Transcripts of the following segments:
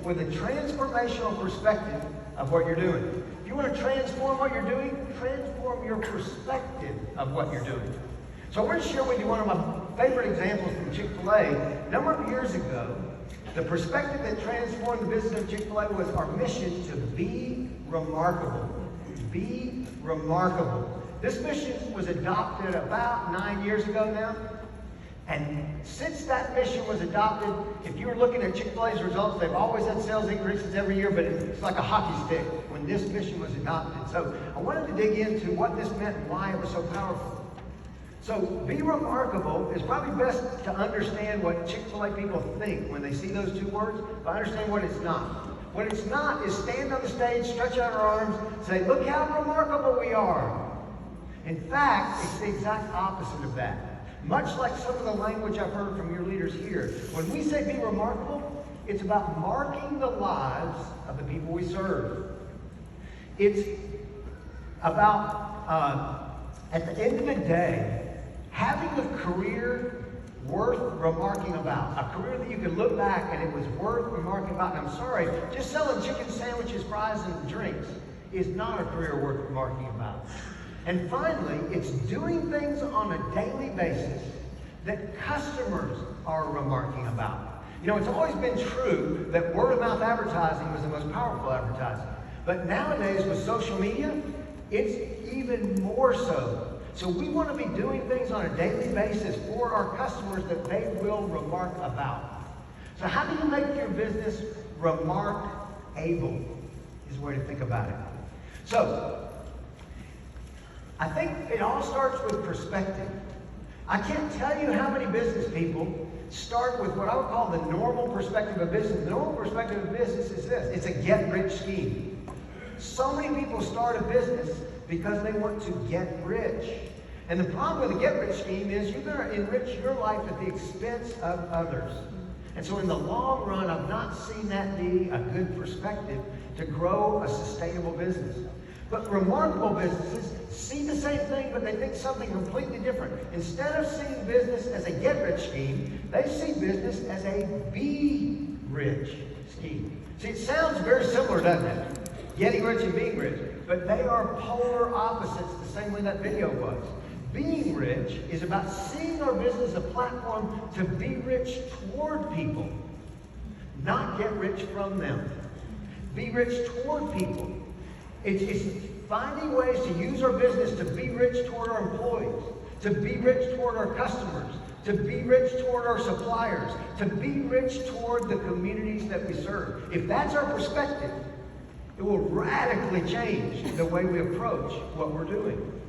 with a transformational perspective of what you're doing. If you want to transform what you're doing, transform your perspective of what you're doing. So I want to share with you one of my favorite examples from Chick-fil-A. A number of years ago, the perspective that transformed the business of Chick-fil-A was our mission to be remarkable. Be remarkable. This mission was adopted about 9 years ago now. And since that mission was adopted, if you were looking at Chick-fil-A's results, they've always had sales increases every year, but it's like a hockey stick when this mission was adopted. So I wanted to dig into what this meant and why it was so powerful. So be remarkable is probably best to understand what Chick-fil-A people think when they see those two words, but understand what it's not. What it's not is stand on the stage, stretch out our arms, say, look how remarkable we are. In fact, it's the exact opposite of that. Much like some of the language I've heard from your leaders here, when we say be remarkable, it's about marking the lives of the people we serve. It's about, at the end of the day, having a career worth remarking about. A career that you can look back and it was worth remarking about. And I'm sorry, just selling chicken sandwiches, fries, and drinks is not a career worth remarking about. And finally, it's doing things on a daily basis that customers are remarking about. You know, it's always been true that word-of-mouth advertising was the most powerful advertising. But nowadays, with social media, it's even more so. So we want to be doing things on a daily basis for our customers that they will remark about. So how do you make your business remark-able is the way to think about it. So I think it all starts with perspective. I can't tell you how many business people start with what I would call the normal perspective of business. The normal perspective of business is this. It's a get-rich scheme. So many people start a business because they want to get rich. And the problem with a get-rich scheme is you're going to enrich your life at the expense of others. And so in the long run, I've not seen that be a good perspective to grow a sustainable business. But remarkable businesses see the same thing, but they think something completely different. Instead of seeing business as a get-rich scheme, they see business as a be-rich scheme. See, it sounds very similar, doesn't it? Getting rich and being rich. But they are polar opposites the same way that video was. Being rich is about seeing our business as a platform to be rich toward people, not get rich from them. Be rich toward people. It's finding ways to use our business to be rich toward our employees, to be rich toward our customers, to be rich toward our suppliers, to be rich toward the communities that we serve. If that's our perspective, it will radically change the way we approach what we're doing.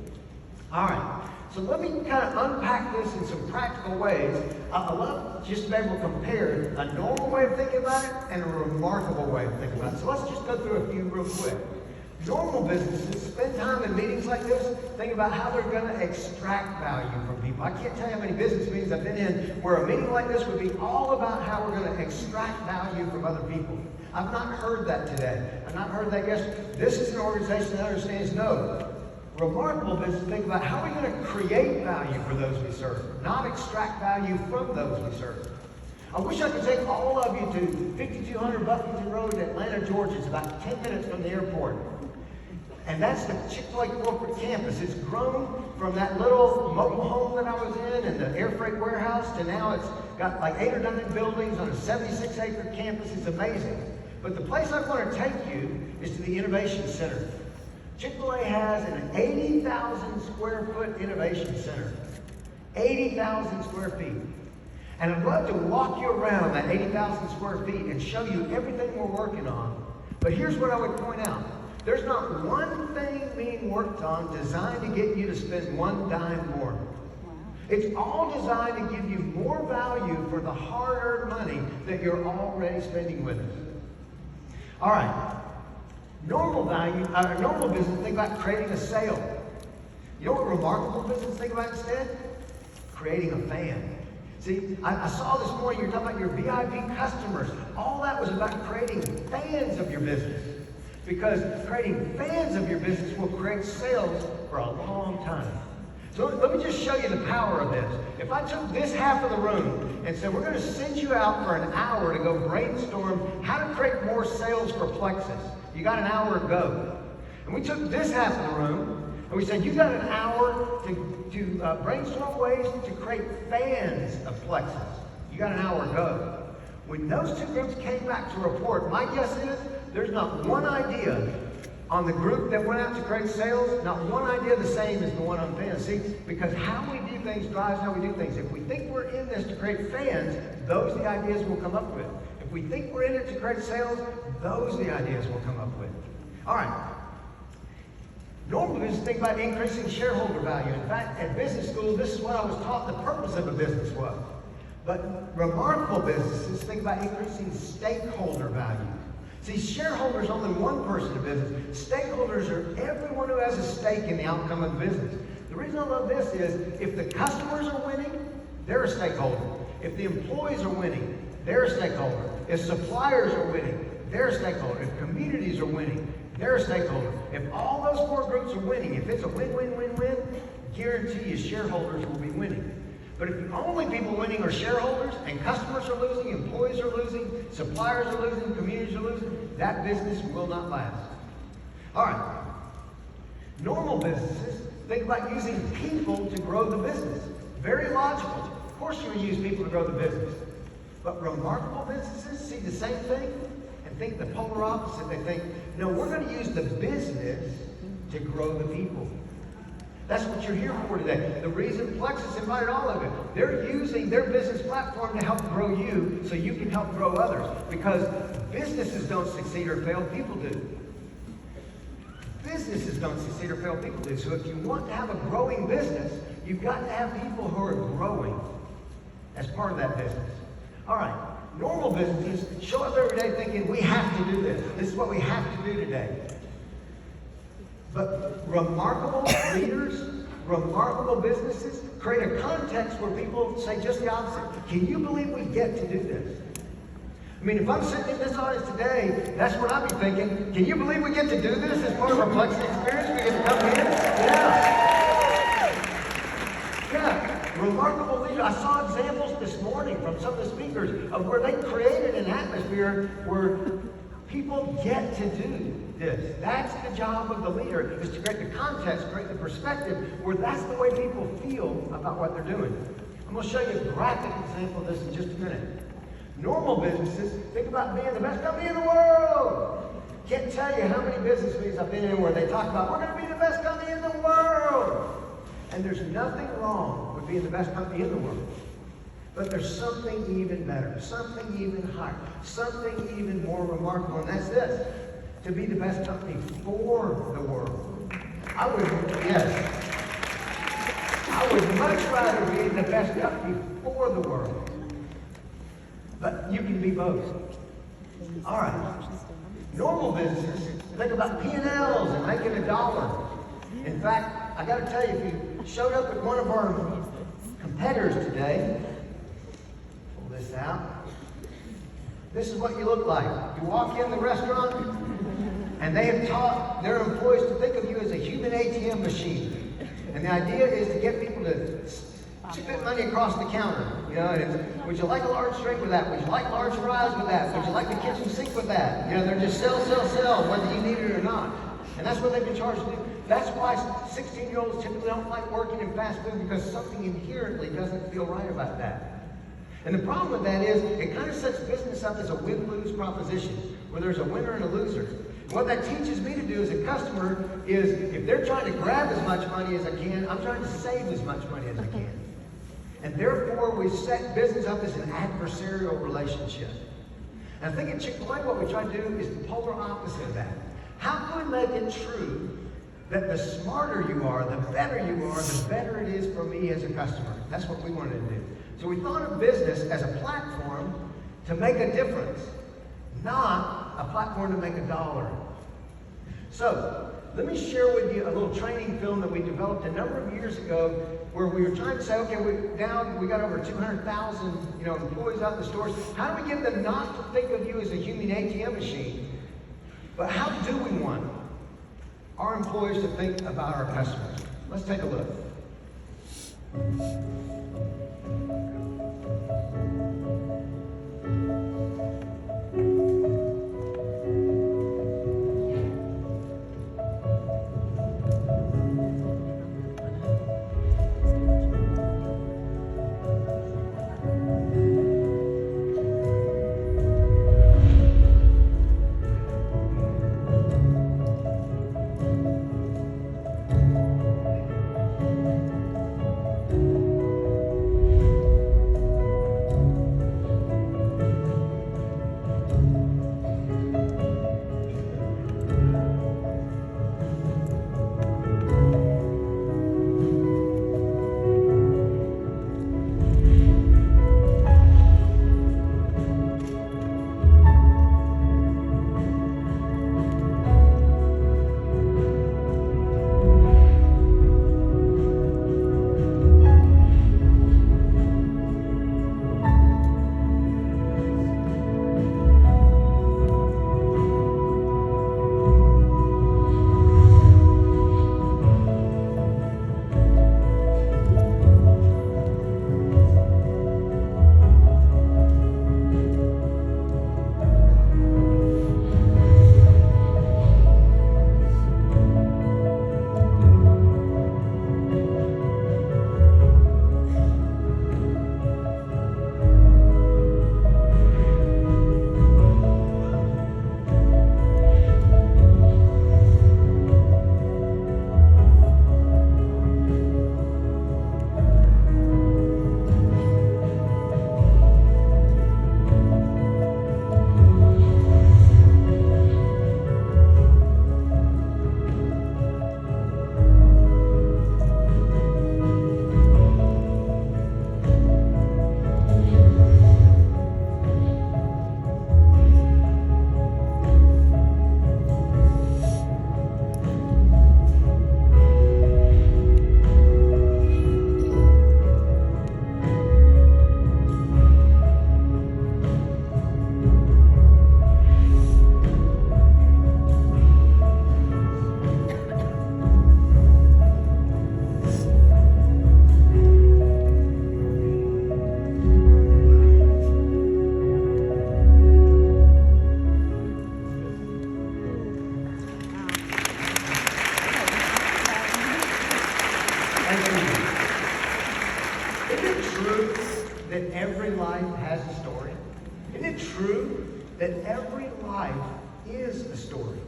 All right, so let me kind of unpack this in some practical ways. I love just to be able to compare a normal way of thinking about it and a remarkable way of thinking about it. So let's just go through a few real quick. Normal businesses spend time in meetings like this, think about how they're going to extract value from people. I can't tell you how many business meetings I've been in where a meeting like this would be all about how we're going to extract value from other people. I've not heard that today. I've not heard that yesterday. This is an organization that understands no. Remarkable business, think about how are we going to create value for those we serve, not extract value from those we serve. I wish I could take all of you to 5200 Buffington Road in Atlanta, Georgia. It's about 10 minutes from the airport. And that's the Chick-fil-A corporate campus. It's grown from that little mobile home that I was in and the air freight warehouse to now it's got like 8 or 9 buildings on a 76-acre campus. It's amazing. But the place I want to take you is to the Innovation Center. Chick-fil-A has an 80,000 square foot innovation center. 80,000 square feet. And I'd love to walk you around that 80,000 square feet and show you everything we're working on. But here's what I would point out. There's not one thing being worked on designed to get you to spend one dime more. Wow. It's all designed to give you more value for the hard-earned money that you're already spending with us. All right. Normal business, think about creating a sale. You know what remarkable business think about instead? Creating a fan. See, I saw this morning you're talking about your VIP customers. All that was about creating fans of your business. Because creating fans of your business will create sales for a long time. So let me just show you the power of this. If I took this half of the room and said, we're going to send you out for an hour to go brainstorm how to create more sales for Plexus. You got an hour to go. And we took this half of the room and we said, you got an hour to brainstorm ways to create fans of Plexus. You got an hour to go. When those two groups came back to report, my guess is there's not one idea on the group that went out to create sales, not one idea the same as the one on fans. See, because how we do things drives how we do things. If we think we're in this to create fans, those are the ideas we'll come up with. If we think we're in it to create sales, those are the ideas we'll come up with. All right. Normal business think about increasing shareholder value. In fact, at business school, this is what I was taught the purpose of a business was. But remarkable businesses think about increasing stakeholder value. See, shareholders are only one person in business. Stakeholders are everyone who has a stake in the outcome of the business. The reason I love this is if the customers are winning, they're a stakeholder. If the employees are winning, they're a stakeholder. If suppliers are winning, they're a stakeholder. If communities are winning, they're a stakeholder. If all those four groups are winning, if it's a win-win-win-win, guarantee you shareholders will be winning. But if the only people winning are shareholders and customers are losing, employees are losing, suppliers are losing, communities are losing, that business will not last. All right. Normal businesses think about using people to grow the business. Very logical. Of course you're going to use people to grow the business. But remarkable businesses see the same thing and think the polar opposite. They think, no, we're going to use the business to grow the people. That's what you're here for today. The reason Plexus invited all of you, they're using their business platform to help grow you so you can help grow others. Because businesses don't succeed or fail, people do. Businesses don't succeed or fail, people do. So if you want to have a growing business, you've got to have people who are growing as part of that business. All right, normal businesses show up every day thinking, we have to do this. This is what we have to do today. But remarkable leaders, remarkable businesses create a context where people say just the opposite. Can you believe we get to do this? I mean, if I'm sitting in this audience today, that's what I'd be thinking. Can you believe we get to do this as part of our Plexus experience? We get to come in? Yeah. Remarkable leaders. I saw examples this morning from some of the speakers of where they created an atmosphere where people get to do this. That's the job of the leader, is to create the context, create the perspective where that's the way people feel about what they're doing. I'm going to show you a graphic example of this in just a minute. Normal businesses think about being the best company in the world. Can't tell you how many business meetings I've been in where they talk about, we're going to be the best company in the world. And there's nothing wrong with being the best company in the world. But there's something even better, something even higher, something even more remarkable, and that's this. To be the best company for the world. I would much rather be the best company for the world. But you can be both. All right. Normal businesses think about P&Ls and making a dollar. In fact, I got to tell you, if you showed up at one of our competitors today, pull this out. This is what you look like. You walk in the restaurant, and they have taught their employees to think of you as a human ATM machine. And the idea is to get people to spit money across the counter. You know, and it's, would you like a large drink with that? Would you like large fries with that? Would you like the kitchen sink with that? You know, they're just sell, whether you need it or not. And that's what they've been charged to do. That's why 16-year-olds typically don't like working in fast food, because something inherently doesn't feel right about that. And the problem with that is it kind of sets business up as a win-lose proposition, where there's a winner and a loser. What that teaches me to do as a customer is, if they're trying to grab as much money as I can, I'm trying to save as much money as I can. And therefore, we set business up as an adversarial relationship. And I think at Chick-fil-A, what we try to do is the polar opposite of that. How can we make it true that the smarter you are, the better you are, the better it is for me as a customer? That's what we wanted to do. So we thought of business as a platform to make a difference, not a platform to make a dollar. So, let me share with you a little training film that we developed a number of years ago, where we were trying to say, okay, we got over 200,000 employees out in the stores. How do we get them not to think of you as a human ATM machine, but how do we want our employees to think about our customers? Let's take a look. that every life has a story? Isn't it true that every life is a story?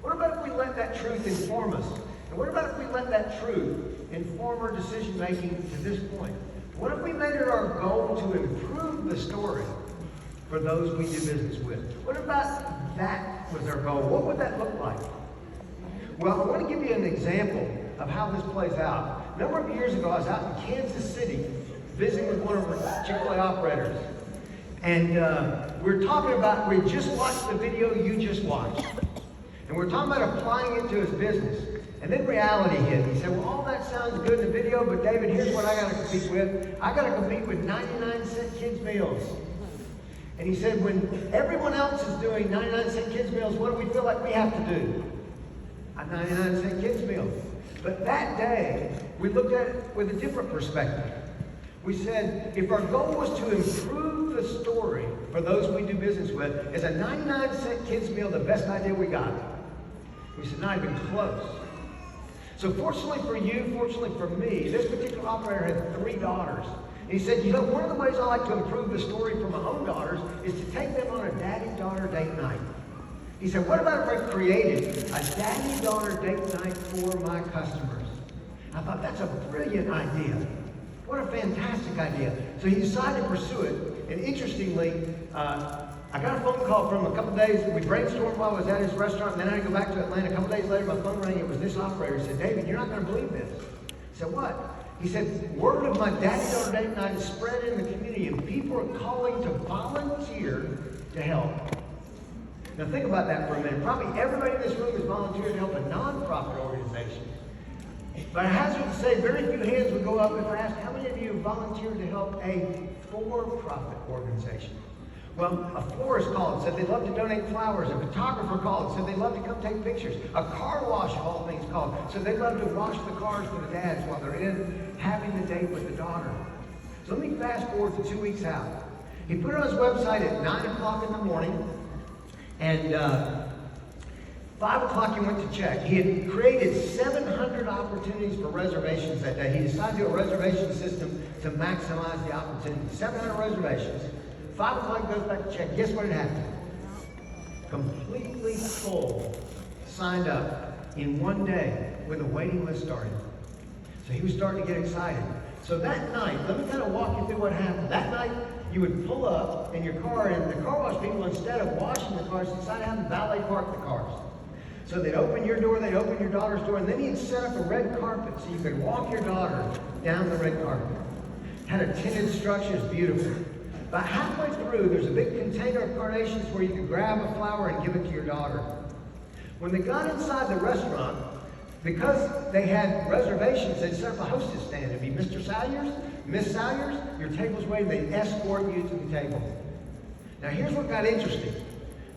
What about if we let that truth inform us? And what about if we let that truth inform our decision making to this point? What if we made it our goal to improve the story for those we do business with? What about that was our goal? What would that look like? Well, I want to give you an example of how this plays out. A number of years ago, I was out in Kansas City visiting with one of our Chick-fil-A operators. And we were talking about, we just watched the video you just watched. And we're talking about applying it to his business. And then reality hit. He said, well, all that sounds good in the video, but David, here's what I got to compete with. I got to compete with 99-cent kids' meals. And he said, when everyone else is doing 99-cent kids' meals, what do we feel like we have to do? A 99-cent kids' meal. But that day, we looked at it with a different perspective. We said, if our goal was to improve the story for those we do business with, is a 99-cent kids' meal the best idea we got? We said, not even close. So fortunately for you, fortunately for me, this particular operator had 3 daughters. And he said, you know, one of the ways I like to improve the story for my own daughters is to take them on a daddy-daughter date night. He said, what about if I created a daddy-daughter date night for my customers? I thought, that's a brilliant idea. What a fantastic idea. So he decided to pursue it. And interestingly, I got a phone call from him a couple days. We brainstormed while I was at his restaurant, and then I had to go back to Atlanta. A couple days later, my phone rang. It was this operator. He said, David, you're not going to believe this. I said, what? He said, word of my daddy-daughter date night is spread in the community, and people are calling to volunteer to help. Now think about that for a minute. Probably everybody in this room has volunteered to help a nonprofit organization. But I hazard to say very few hands would go up if I asked how many of you volunteered to help a for-profit organization. Well, a florist called, said they'd love to donate flowers. A photographer called, said they'd love to come take pictures. A car wash, of all things, called, said they'd love to wash the cars for the dads while they're in having the date with the daughter. So let me fast forward to 2 weeks out. He put it on his website at 9 o'clock in the morning, and 5 o'clock he went to check. He had created 700 opportunities for reservations that day. He decided to do a reservation system to maximize the opportunity. 700 reservations. 5 o'clock goes back to check. Guess what had happened? Completely full, signed up in one day with a waiting list started. So he was starting to get excited. So that night, let me kind of walk you through what happened. That night, you would pull up in your car, and the car wash people, instead of washing the cars, decided to have them valet park the cars. So they'd open your door, they'd open your daughter's door, and then he'd set up a red carpet so you could walk your daughter down the red carpet. Had a tinted structure, it's beautiful. About halfway through, there's a big container of carnations where you could grab a flower and give it to your daughter. When they got inside the restaurant, because they had reservations, they'd set up a hostess stand. It'd be Mr. Salyers, Miss Salyers, your table's waiting, they'd escort you to the table. Now here's what got interesting.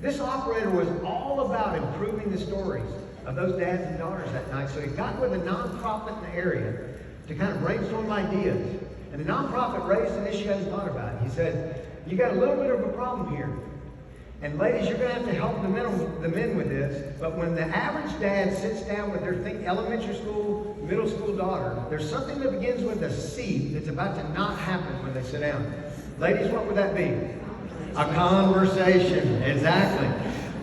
This operator was all about improving the stories of those dads and daughters that night, so he got with a nonprofit in the area to kind of brainstorm ideas. And the nonprofit raised an issue he hadn't thought about. He said, you got a little bit of a problem here. And ladies, you're going to have to help the men with this. But when the average dad sits down with their elementary school, middle school daughter, there's something that begins with a C that's about to not happen when they sit down. Ladies, what would that be? A conversation. Exactly.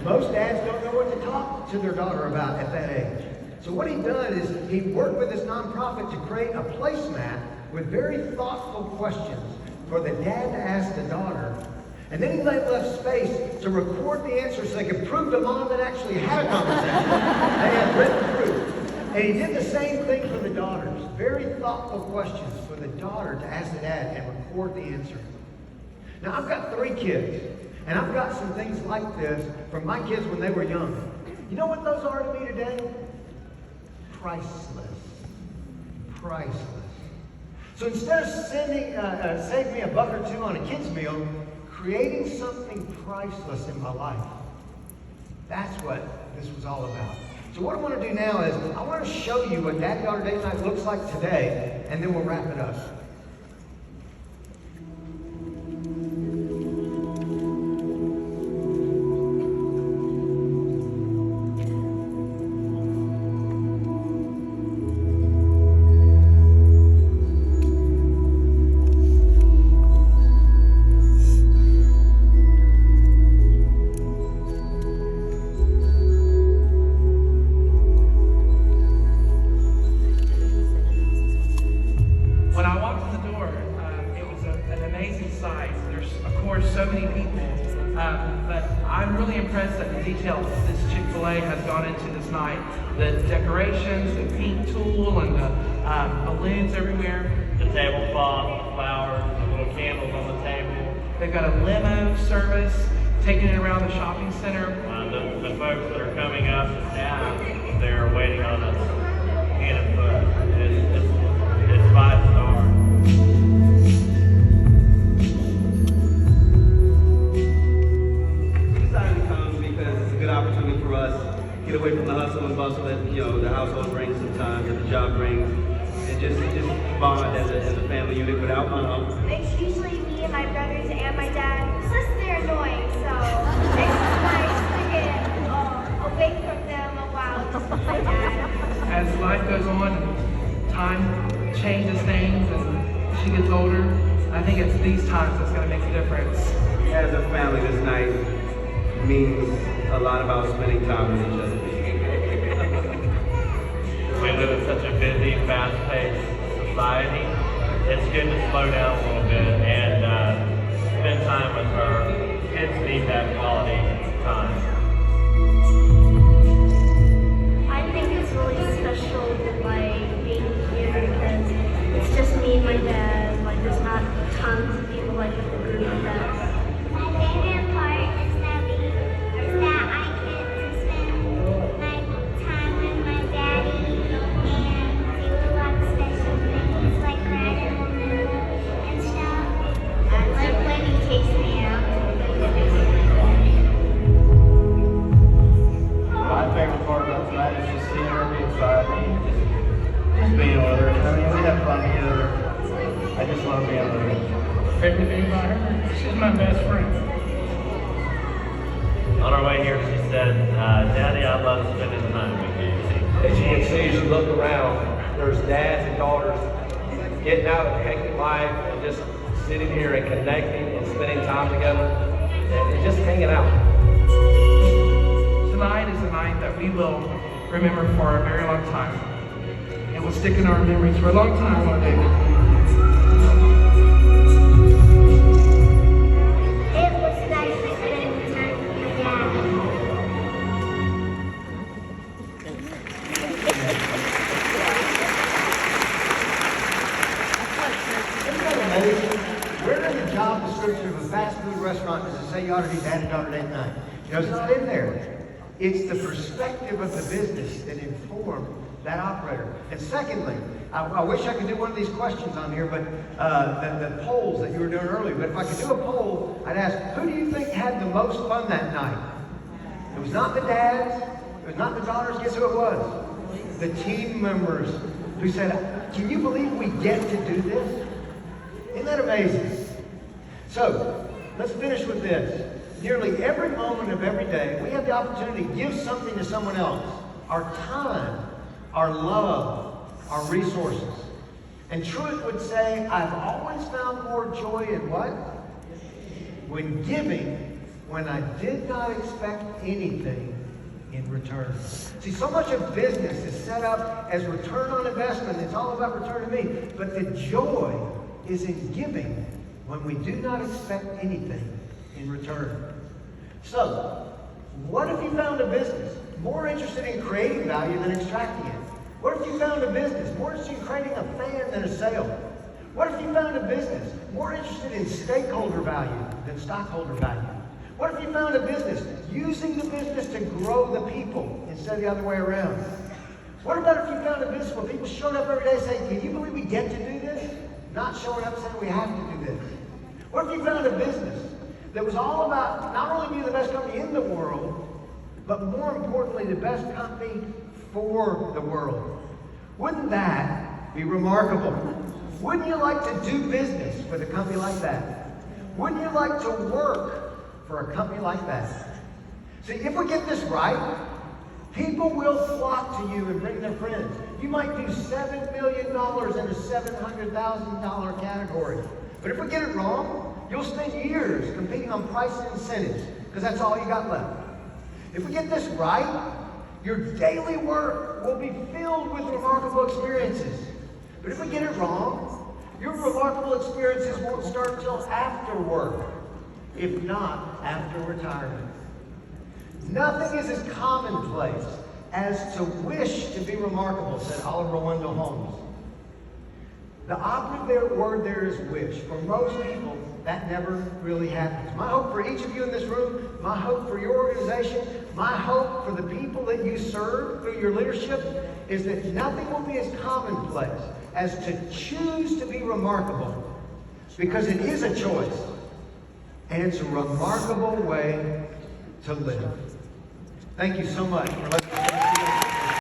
Most dads don't know what to talk to their daughter about at that age. So what he done is he worked with this nonprofit to create a placemat with very thoughtful questions for the dad to ask the daughter. And then he left space to record the answers so they could prove to mom that actually had a conversation. They had written proof. And he did the same thing for the daughters. Very thoughtful questions for the daughter to ask the dad and record the answer. Now, I've got 3 kids, and I've got some things like this from my kids when they were young. You know what those are to me today? Priceless. Priceless. So instead of saving me $1 or $2 on a kid's meal, creating something priceless in my life. That's what this was all about. So what I want to do now is I want to show you what Dad-Daughter Date Night looks like today, and then we'll wrap it up. They've got a limo service taking it around the shopping center. The folks that are coming up now, they're waiting on us hand and foot. It's 5-star. Decided to come because it's a good opportunity for us to get away from the hustle and bustle that the household brings sometimes, that the job brings, and just bond as a family unit without mom. It's usually me and my brothers and my dad. Plus they're annoying, so it's nice to get away from them a while just with my dad. As life goes on, time changes things, and she gets older. I think it's these times that's going to make a difference. As a family, this night means a lot about spending time with each other. We live in such a busy, fast-paced society. It's good to slow down a little bit and spend time with her. Kids need that quality time. I think it's really special, like, being here because it's just me and my dad. Like, there's not tons of people like with the group of us. My favorite part is that I get to spend my time with my daddy and do a lot of special things like ride him and stuff. I like when he takes me out. our way here, she said, Daddy, I love spending time with you. As you can see, as you look around, there's dads and daughters getting out of hectic life and just sitting here and connecting and spending time together and just hanging out. Tonight is a night that we will remember for a very long time. It will stick in our memories for a long time, won't it? It was nice spending time with my dad. Isn't that amazing? Where in the job description of a fast food restaurant does it say you ought to be dad and daughter date night? You know, it's not in there. It's the perspective of the business that informed that operator. And secondly, I wish I could do one of these questions on here, but the polls that you were doing earlier. But if I could do a poll, I'd ask, who do you think had the most fun that night? It was not the dads. It was not the daughters. Guess who it was? The team members who said, can you believe we get to do this? Isn't that amazing? So, let's finish with this. Nearly every moment of every day, we have the opportunity to give something to someone else. Our time, our love, our resources. And Truett would say, I've always found more joy in what? When giving, when I did not expect anything in return. See, so much of business is set up as return on investment. It's all about return to me. But the joy is in giving when we do not expect anything in return. So, what if you found a business more interested in creating value than extracting it? What if you found a business more interested in creating a fan than a sale? What if you found a business more interested in stakeholder value than stockholder value? What if you found a business using the business to grow the people instead of the other way around? What about if you found a business where people showed up every day saying, can you believe we get to do this? Not showing up saying we have to do this. What if you found a business that was all about not only being the best company in the world, but more importantly, the best company for the world? Wouldn't that be remarkable? Wouldn't you like to do business with a company like that? Wouldn't you like to work for a company like that? See, if we get this right, people will flock to you and bring their friends. You might do $7 million in a $700,000 category. But if we get it wrong, you'll spend years competing on price and incentives because that's all you got left. If we get this right, your daily work will be filled with remarkable experiences. But if we get it wrong, your remarkable experiences won't start until after work, if not after retirement. Nothing is as commonplace as to wish to be remarkable, said Oliver Wendell Holmes. The operative word there is wish. For most people, that never really happens. My hope for each of you in this room, my hope for your organization, my hope for the people that you serve through your leadership is that nothing will be as commonplace as to choose to be remarkable, because it is a choice and it's a remarkable way to live. Thank you so much for listening.